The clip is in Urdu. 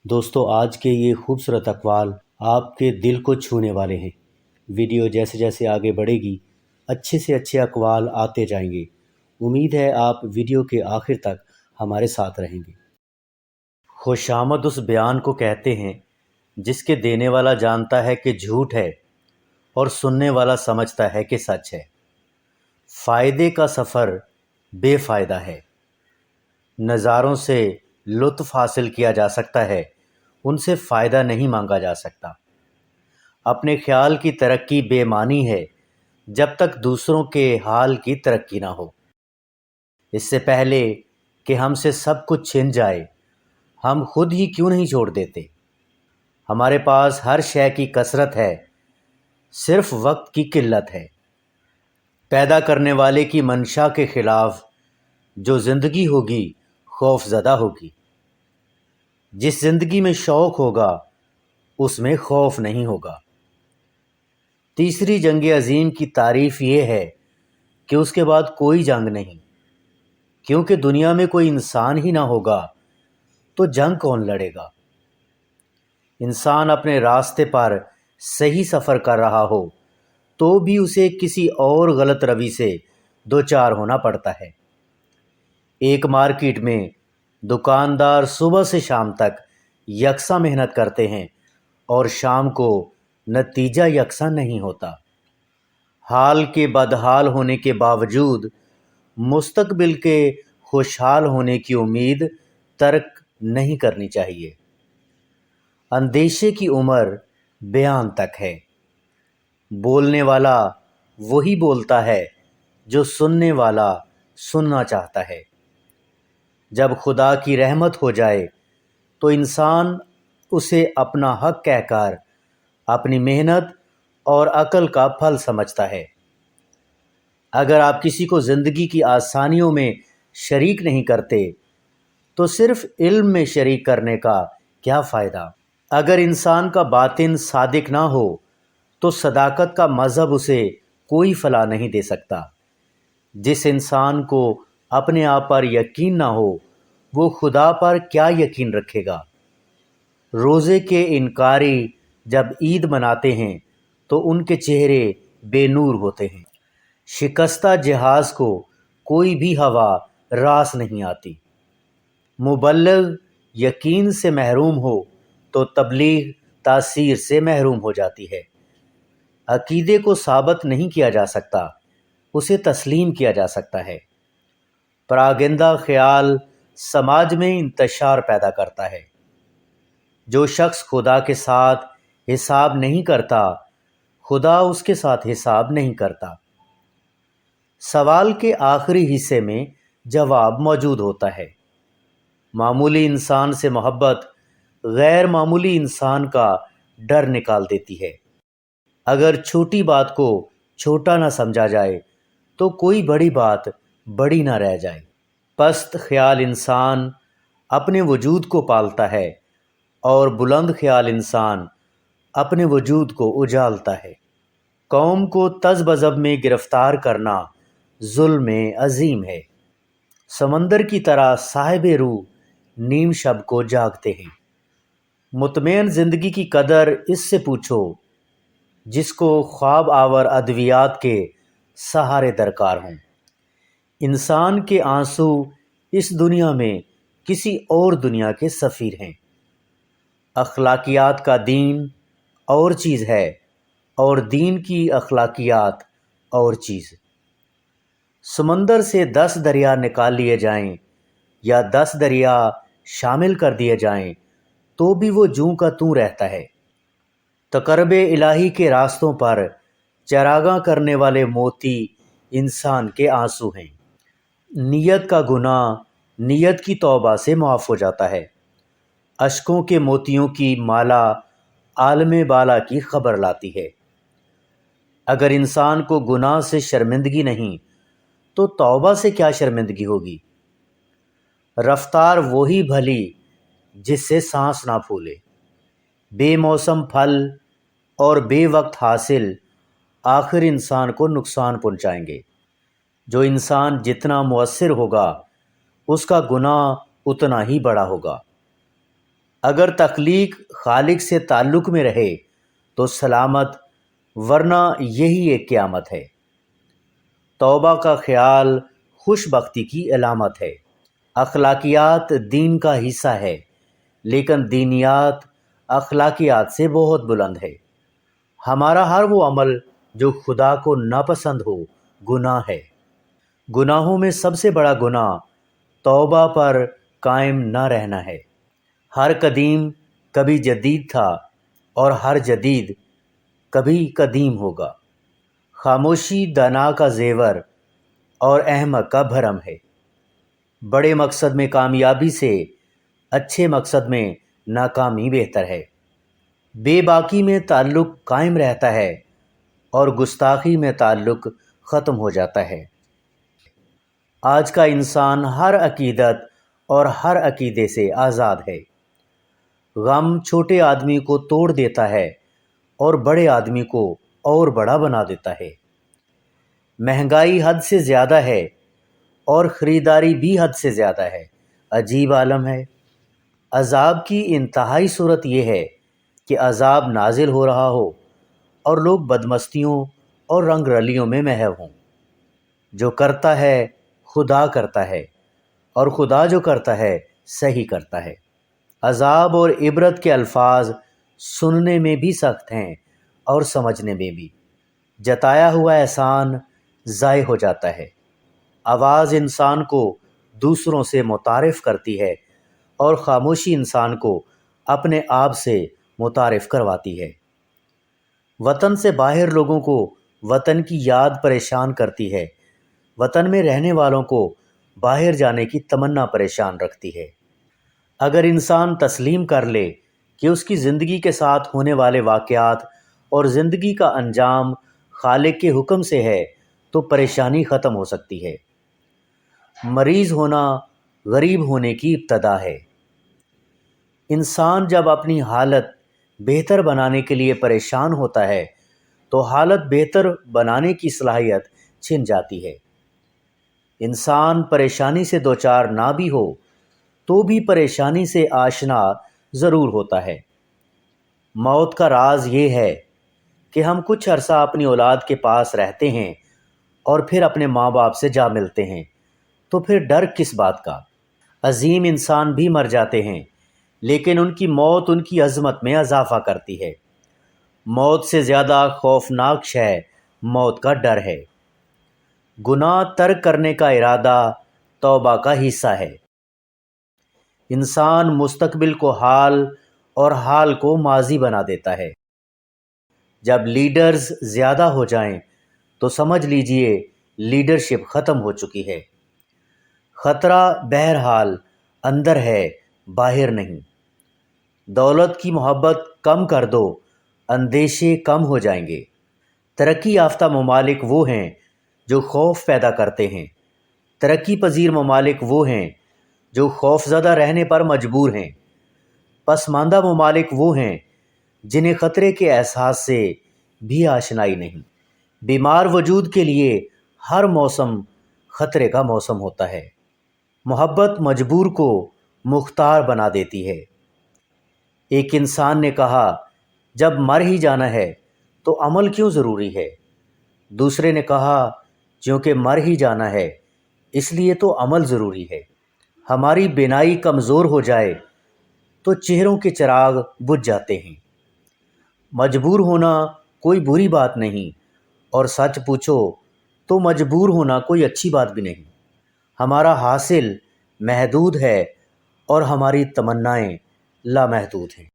دوستو آج کے یہ خوبصورت اقوال آپ کے دل کو چھونے والے ہیں۔ ویڈیو جیسے جیسے آگے بڑھے گی اچھے سے اچھے اقوال آتے جائیں گے۔ امید ہے آپ ویڈیو کے آخر تک ہمارے ساتھ رہیں گے۔ خوش آمد اس بیان کو کہتے ہیں جس کے دینے والا جانتا ہے کہ جھوٹ ہے اور سننے والا سمجھتا ہے کہ سچ ہے۔ فائدے کا سفر بے فائدہ ہے۔ نظاروں سے لطف حاصل کیا جا سکتا ہے، ان سے فائدہ نہیں مانگا جا سکتا۔ اپنے خیال کی ترقی بے معنی ہے جب تک دوسروں کے حال کی ترقی نہ ہو۔ اس سے پہلے کہ ہم سے سب کچھ چھن جائے، ہم خود ہی کیوں نہیں چھوڑ دیتے؟ ہمارے پاس ہر شے کی کثرت ہے، صرف وقت کی قلت ہے۔ پیدا کرنے والے کی منشا کے خلاف جو زندگی ہوگی خوف زدہ ہوگی۔ جس زندگی میں شوق ہوگا اس میں خوف نہیں ہوگا۔ تیسری جنگ عظیم کی تعریف یہ ہے کہ اس کے بعد کوئی جنگ نہیں، کیونکہ دنیا میں کوئی انسان ہی نہ ہوگا تو جنگ کون لڑے گا؟ انسان اپنے راستے پر صحیح سفر کر رہا ہو تو بھی اسے کسی اور غلط روی سے دوچار ہونا پڑتا ہے۔ ایک مارکیٹ میں دکاندار صبح سے شام تک یکساں محنت کرتے ہیں اور شام کو نتیجہ یکساں نہیں ہوتا۔ حال کے بدحال ہونے کے باوجود مستقبل کے خوشحال ہونے کی امید ترک نہیں کرنی چاہیے۔ اندیشے کی عمر بیان تک ہے۔ بولنے والا وہی بولتا ہے جو سننے والا سننا چاہتا ہے۔ جب خدا کی رحمت ہو جائے تو انسان اسے اپنا حق کہہ کر اپنی محنت اور عقل کا پھل سمجھتا ہے۔ اگر آپ کسی کو زندگی کی آسانیوں میں شریک نہیں کرتے تو صرف علم میں شریک کرنے کا کیا فائدہ؟ اگر انسان کا باطن صادق نہ ہو تو صداقت کا مذہب اسے کوئی فلاح نہیں دے سکتا۔ جس انسان کو اپنے آپ پر یقین نہ ہو وہ خدا پر کیا یقین رکھے گا؟ روزے کے انکاری جب عید مناتے ہیں تو ان کے چہرے بے نور ہوتے ہیں۔ شکستہ جہاز کو کوئی بھی ہوا راس نہیں آتی۔ مبلغ یقین سے محروم ہو تو تبلیغ تاثیر سے محروم ہو جاتی ہے۔ عقیدے کو ثابت نہیں کیا جا سکتا، اسے تسلیم کیا جا سکتا ہے۔ پراگندہ خیال سماج میں انتشار پیدا کرتا ہے۔ جو شخص خدا کے ساتھ حساب نہیں کرتا، خدا اس کے ساتھ حساب نہیں کرتا۔ سوال کے آخری حصے میں جواب موجود ہوتا ہے۔ معمولی انسان سے محبت غیر معمولی انسان کا ڈر نکال دیتی ہے۔ اگر چھوٹی بات کو چھوٹا نہ سمجھا جائے تو کوئی بڑی بات بڑی نہ رہ جائے۔ پست خیال انسان اپنے وجود کو پالتا ہے اور بلند خیال انسان اپنے وجود کو اجالتا ہے۔ قوم کو تذ بذب میں گرفتار کرنا ظلم عظیم ہے۔ سمندر کی طرح صاحب روح نیم شب کو جاگتے ہیں۔ مطمئن زندگی کی قدر اس سے پوچھو جس کو خواب آور ادویات کے سہارے درکار ہوں۔ انسان کے آنسو اس دنیا میں کسی اور دنیا کے سفیر ہیں۔ اخلاقیات کا دین اور چیز ہے اور دین کی اخلاقیات اور چیز۔ سمندر سے 10 دریا نکال لیے جائیں یا 10 دریا شامل کر دیے جائیں تو بھی وہ جوں کا توں رہتا ہے۔ تقرب الہی کے راستوں پر چراغاں کرنے والے موتی انسان کے آنسو ہیں۔ نیت کا گناہ نیت کی توبہ سے معاف ہو جاتا ہے۔ اشکوں کے موتیوں کی مالا عالم بالا کی خبر لاتی ہے۔ اگر انسان کو گناہ سے شرمندگی نہیں تو توبہ سے کیا شرمندگی ہوگی؟ رفتار وہی بھلی جس سے سانس نہ پھولے۔ بے موسم پھل اور بے وقت حاصل آخر انسان کو نقصان پہنچائیں گے۔ جو انسان جتنا مؤثر ہوگا اس کا گناہ اتنا ہی بڑا ہوگا۔ اگر تخلیق خالق سے تعلق میں رہے تو سلامت، ورنہ یہی ایک قیامت ہے۔ توبہ کا خیال خوش بختی کی علامت ہے۔ اخلاقیات دین کا حصہ ہے، لیکن دینیات اخلاقیات سے بہت بلند ہے۔ ہمارا ہر وہ عمل جو خدا کو ناپسند ہو گناہ ہے۔ گناہوں میں سب سے بڑا گناہ توبہ پر قائم نہ رہنا ہے۔ ہر قدیم کبھی جدید تھا، اور ہر جدید کبھی قدیم ہوگا۔ خاموشی دانا کا زیور اور احمق کا بھرم ہے۔ بڑے مقصد میں کامیابی سے اچھے مقصد میں ناکامی بہتر ہے۔ بے باکی میں تعلق قائم رہتا ہے، اور گستاخی میں تعلق ختم ہو جاتا ہے۔ آج کا انسان ہر عقیدت اور ہر عقیدے سے آزاد ہے۔ غم چھوٹے آدمی کو توڑ دیتا ہے اور بڑے آدمی کو اور بڑا بنا دیتا ہے۔ مہنگائی حد سے زیادہ ہے اور خریداری بھی حد سے زیادہ ہے۔ عجیب عالم ہے۔ عذاب کی انتہائی صورت یہ ہے کہ عذاب نازل ہو رہا ہو اور لوگ بدمستیوں اور رنگ رلیوں میں محو ہوں۔ جو کرتا ہے خدا کرتا ہے، اور خدا جو کرتا ہے صحیح کرتا ہے۔ عذاب اور عبرت کے الفاظ سننے میں بھی سخت ہیں اور سمجھنے میں بھی۔ جتایا ہوا احسان ضائع ہو جاتا ہے۔ آواز انسان کو دوسروں سے متعارف کرتی ہے، اور خاموشی انسان کو اپنے آپ سے متعارف کرواتی ہے۔ وطن سے باہر لوگوں کو وطن کی یاد پریشان کرتی ہے۔ وطن میں رہنے والوں کو باہر جانے کی تمنا پریشان رکھتی ہے۔ اگر انسان تسلیم کر لے کہ اس کی زندگی کے ساتھ ہونے والے واقعات اور زندگی کا انجام خالق کے حکم سے ہے تو پریشانی ختم ہو سکتی ہے۔ مریض ہونا غریب ہونے کی ابتدا ہے۔ انسان جب اپنی حالت بہتر بنانے کے لیے پریشان ہوتا ہے تو حالت بہتر بنانے کی صلاحیت چھن جاتی ہے۔ انسان پریشانی سے دوچار نہ بھی ہو تو بھی پریشانی سے آشنا ضرور ہوتا ہے۔ موت کا راز یہ ہے کہ ہم کچھ عرصہ اپنی اولاد کے پاس رہتے ہیں اور پھر اپنے ماں باپ سے جا ملتے ہیں، تو پھر ڈر کس بات کا؟ عظیم انسان بھی مر جاتے ہیں، لیکن ان کی موت ان کی عظمت میں اضافہ کرتی ہے۔ موت سے زیادہ خوفناک شے موت کا ڈر ہے۔ گناہ ترک کرنے کا ارادہ توبہ کا حصہ ہے۔ انسان مستقبل کو حال اور حال کو ماضی بنا دیتا ہے۔ جب لیڈرز زیادہ ہو جائیں تو سمجھ لیجئے لیڈرشپ ختم ہو چکی ہے۔ خطرہ بہرحال اندر ہے، باہر نہیں۔ دولت کی محبت کم کر دو، اندیشے کم ہو جائیں گے۔ ترقی یافتہ ممالک وہ ہیں جو خوف پیدا کرتے ہیں۔ ترقی پذیر ممالک وہ ہیں جو خوف زدہ رہنے پر مجبور ہیں۔ پسماندہ ممالک وہ ہیں جنہیں خطرے کے احساس سے بھی آشنائی نہیں۔ بیمار وجود کے لیے ہر موسم خطرے کا موسم ہوتا ہے۔ محبت مجبور کو مختار بنا دیتی ہے۔ ایک انسان نے کہا، جب مر ہی جانا ہے تو عمل کیوں ضروری ہے؟ دوسرے نے کہا، چونکہ مر ہی جانا ہے اس لیے تو عمل ضروری ہے۔ ہماری بینائی کمزور ہو جائے تو چہروں کے چراغ بجھ جاتے ہیں۔ مجبور ہونا کوئی بری بات نہیں، اور سچ پوچھو تو مجبور ہونا کوئی اچھی بات بھی نہیں۔ ہمارا حاصل محدود ہے اور ہماری تمنائیں لامحدود ہیں۔